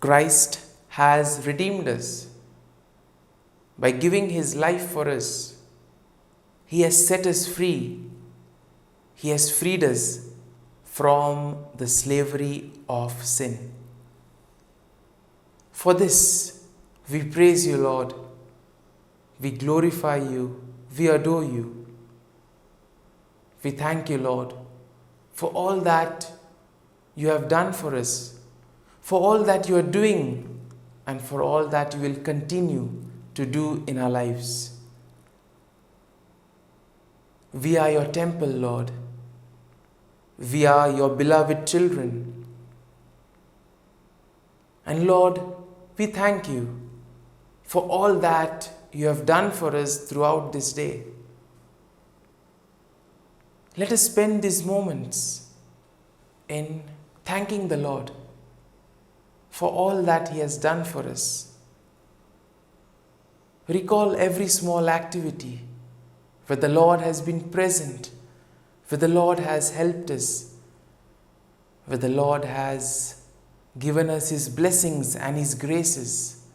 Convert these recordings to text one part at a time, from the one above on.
Christ has redeemed us by giving his life for us. He has set us free. He has freed us from the slavery of sin. For this, we praise you, Lord. We glorify you. We adore you. We thank you, Lord, for all that you have done for us, for all that you are doing, and for all that you will continue to do in our lives. We are your temple, Lord. We are your beloved children. And Lord, we thank you for all that you have done for us throughout this day. Let us spend these moments in thanking the Lord for all that he has done for us. Recall every small activity where the Lord has been present, where the Lord has helped us, where the Lord has given us his blessings and his graces,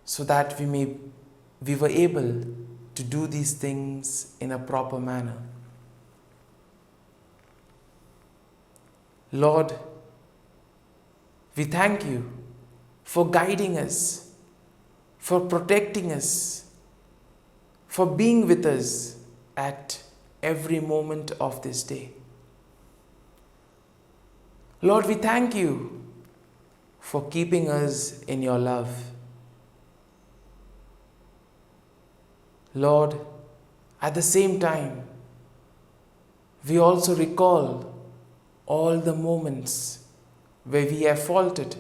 so that we were able to do these things in a proper manner. Lord, we thank you for guiding us, for protecting us, for being with us at every moment of this day. Lord, we thank you for keeping us in your love. Lord, at the same time, we also recall all the moments where we have faltered,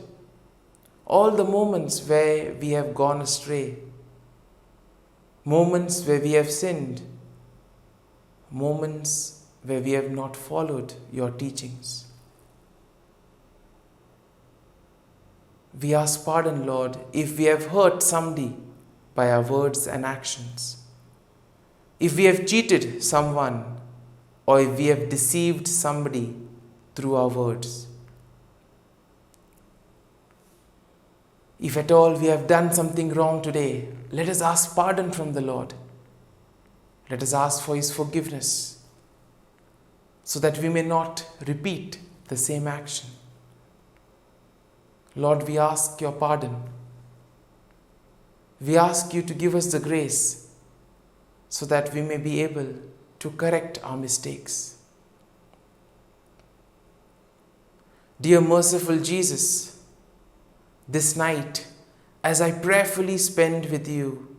all the moments where we have gone astray, moments where we have sinned, moments where we have not followed your teachings. We ask pardon, Lord, if we have hurt somebody by our words and actions, if we have cheated someone, or if we have deceived somebody through our words. If at all we have done something wrong today, let us ask pardon from the Lord. Let us ask for his forgiveness, so that we may not repeat the same action. Lord, we ask your pardon. We ask you to give us the grace so that we may be able to correct our mistakes. Dear merciful Jesus, this night, as I prayerfully spend with you,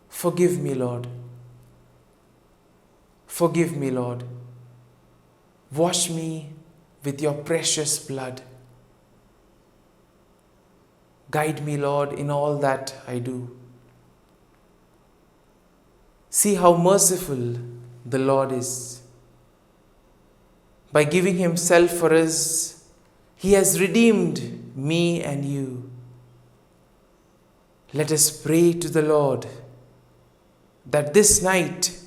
forgive me, Lord. Forgive me, Lord. Wash me with your precious blood. Guide me, Lord, in all that I do. See how merciful the Lord is. By giving himself for us, he has redeemed me and you. Let us pray to the Lord that this night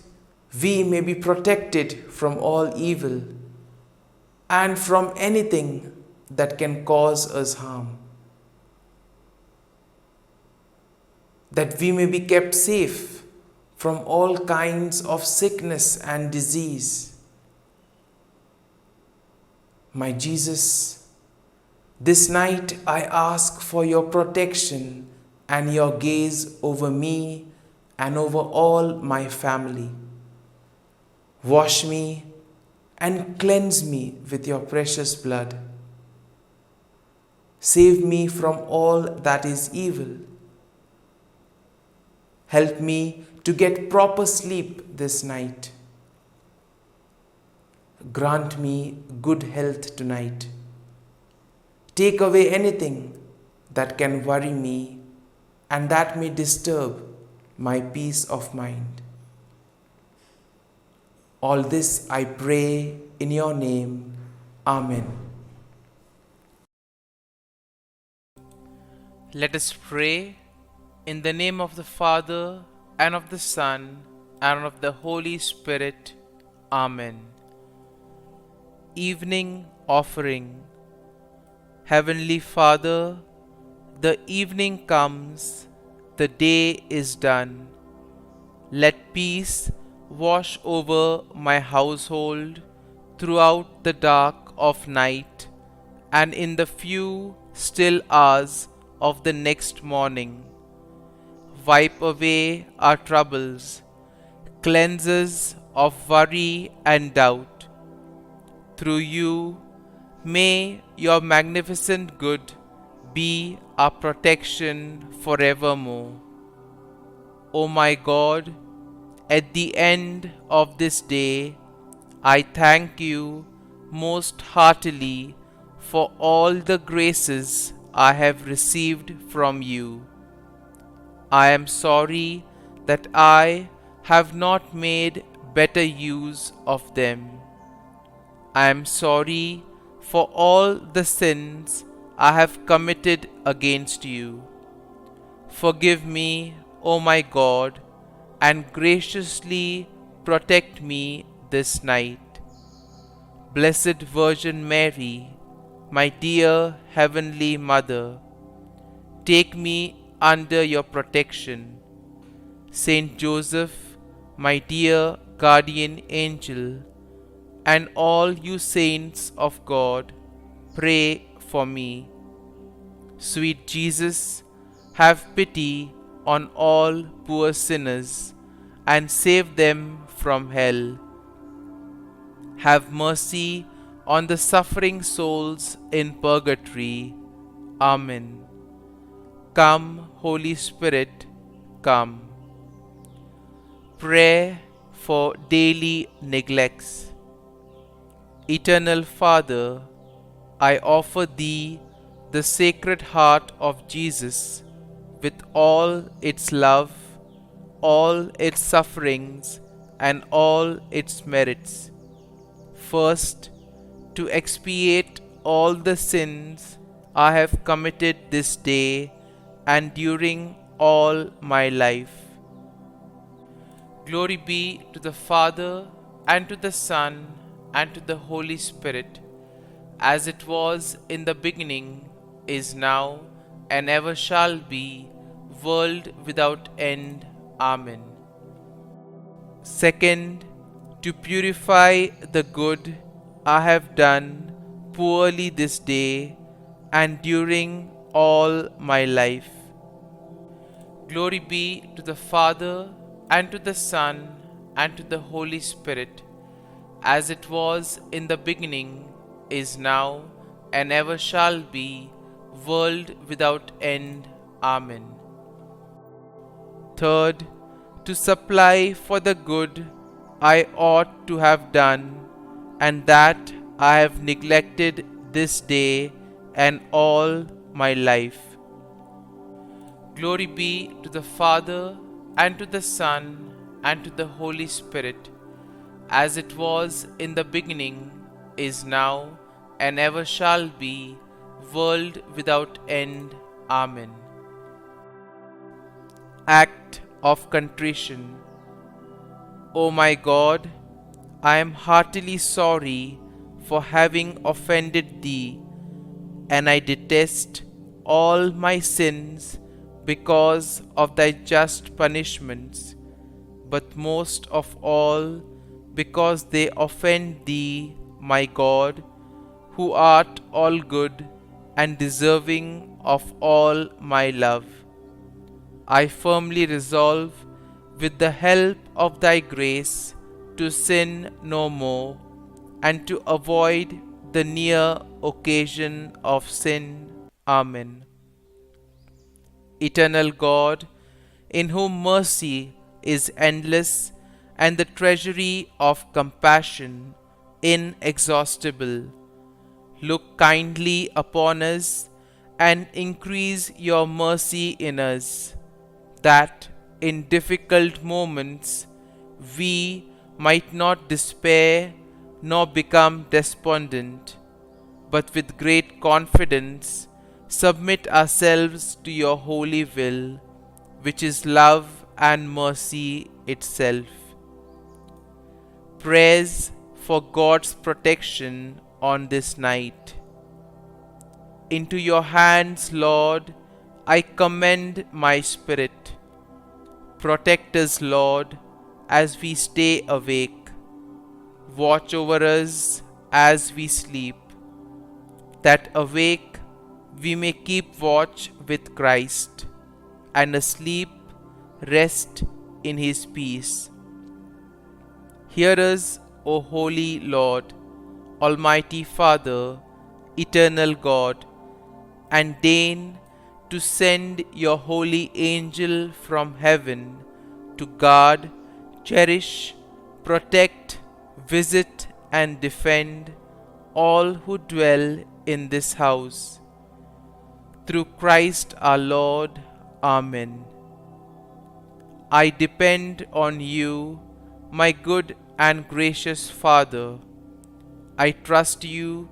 we may be protected from all evil and from anything that can cause us harm. That we may be kept safe from all kinds of sickness and disease. My Jesus, this night I ask for your protection and your gaze over me and over all my family. Wash me and cleanse me with your precious blood. Save me from all that is evil. Help me to get proper sleep this night. Grant me good health tonight. Take away anything that can worry me and that may disturb my peace of mind. All this I pray in your name. Amen. Let us pray in the name of the Father, and of the Son, and of the Holy Spirit. Amen. Evening Offering. Heavenly Father, the evening comes, the day is done. Let peace wash over my household throughout the dark of night and in the few still hours of the next morning. Wipe away our troubles, cleanse us of worry and doubt. Through you, may your magnificent good be our protection forevermore. O my God, at the end of this day, I thank you most heartily for all the graces I have received from you. I am sorry that I have not made better use of them. I am sorry for all the sins I have committed against you. Forgive me, O my God, and graciously protect me this night. Blessed Virgin Mary, my dear Heavenly Mother, take me under your protection. Saint Joseph, my dear guardian angel, and all you saints of God, pray for me. Sweet Jesus, have pity on all poor sinners and save them from hell. Have mercy on the suffering souls in purgatory. Amen. Come, Holy Spirit, come. Prayer for daily neglects. Eternal Father, I offer Thee the Sacred Heart of Jesus with all its love, all its sufferings, and all its merits. First, to expiate all the sins I have committed this day and during all my life. Glory be to the Father, and to the Son, and to the Holy Spirit, as it was in the beginning, is now, and ever shall be, world without end. Amen. Second, to purify the good I have done poorly this day and during all my life. Glory be to the Father, and to the Son, and to the Holy Spirit, as it was in the beginning, is now, and ever shall be, world without end. Amen. Third, to supply for the good I ought to have done, and that I have neglected this day and all my life. Glory be to the Father, and to the Son, and to the Holy Spirit, as it was in the beginning, is now, and ever shall be, world without end. Amen. Act of Contrition. O my God, I am heartily sorry for having offended Thee, and I detest all my sins because of Thy just punishments, but most of all because they offend Thee, my God, who art all good and deserving of all my love. I firmly resolve, with the help of Thy grace, to sin no more, and to avoid the near occasion of sin. Amen. Eternal God, in whom mercy is endless and the treasury of compassion inexhaustible, look kindly upon us and increase your mercy in us, that in difficult moments we might not despair nor become despondent, but with great confidence submit ourselves to your holy will, which is love and mercy itself. Prayers for God's protection on this night. Into your hands, Lord, I commend my spirit. Protect us, Lord, as we stay awake. Watch over us as we sleep, that awake we may keep watch with Christ, and asleep rest in his peace. Hear us, O Holy Lord, Almighty Father, Eternal God, and deign to send your holy angel from heaven to guard, cherish, protect, visit, and defend all who dwell in this house. Through Christ our Lord. Amen. I depend on you, my good and gracious Father. I trust you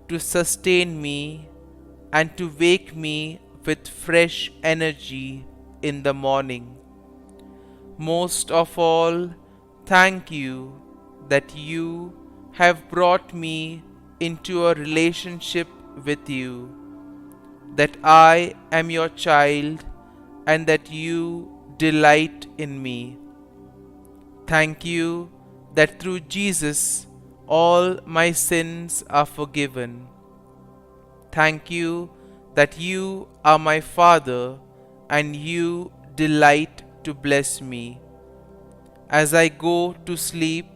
to sustain me and to wake me with fresh energy in the morning. Most of all, thank you that you have brought me into a relationship with you, that I am your child and that you delight in me. Thank you that through Jesus all my sins are forgiven. Thank you that you are my Father and you delight to bless me. As I go to sleep,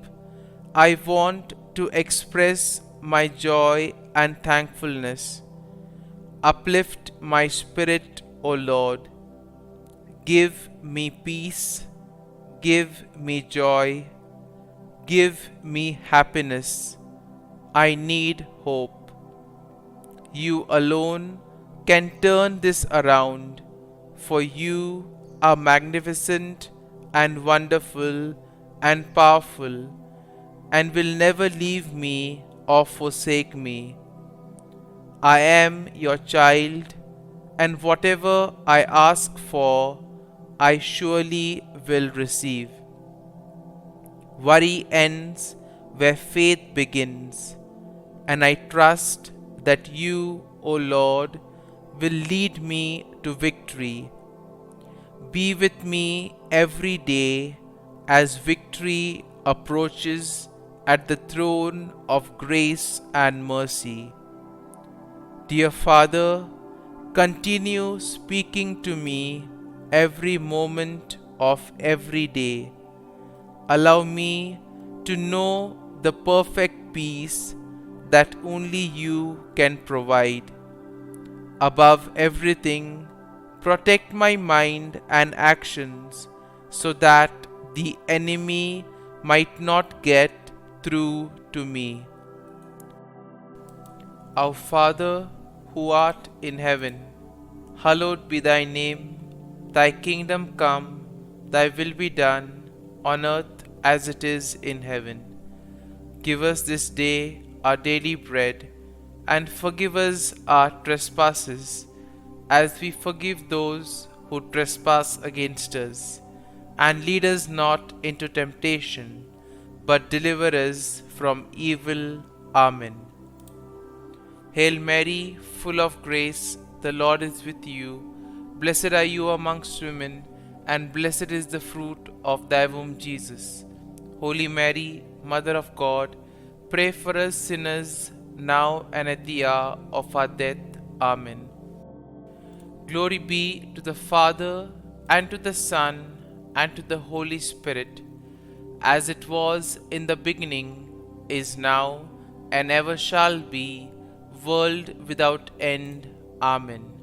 I want to express my joy and thankfulness. Uplift my spirit, O Lord. Give me peace, give me joy, give me happiness. I need hope. You alone can turn this around, for you are magnificent and wonderful and powerful, and will never leave me or forsake me. I am your child, and whatever I ask for, I surely will receive. Worry ends where faith begins, and I trust that you, O Lord, will lead me to victory. Be with me every day as victory approaches at the throne of grace and mercy. Dear Father, continue speaking to me every moment of every day. Allow me to know the perfect peace that only you can provide. Above everything, protect my mind and actions so that the enemy might not get through to me. Our Father, who art in heaven, hallowed be thy name. Thy kingdom come, thy will be done, on earth as it is in heaven. Give us this day our daily bread, and forgive us our trespasses, as we forgive those who trespass against us. And lead us not into temptation, but deliver us from evil. Amen. Hail Mary, full of grace, the Lord is with you. Blessed are you amongst women, and blessed is the fruit of thy womb, Jesus. Holy Mary, Mother of God, pray for us sinners, now and at the hour of our death. Amen. Glory be to the Father, and to the Son, and to the Holy Spirit, as it was in the beginning, is now, and ever shall be, world without end. Amen.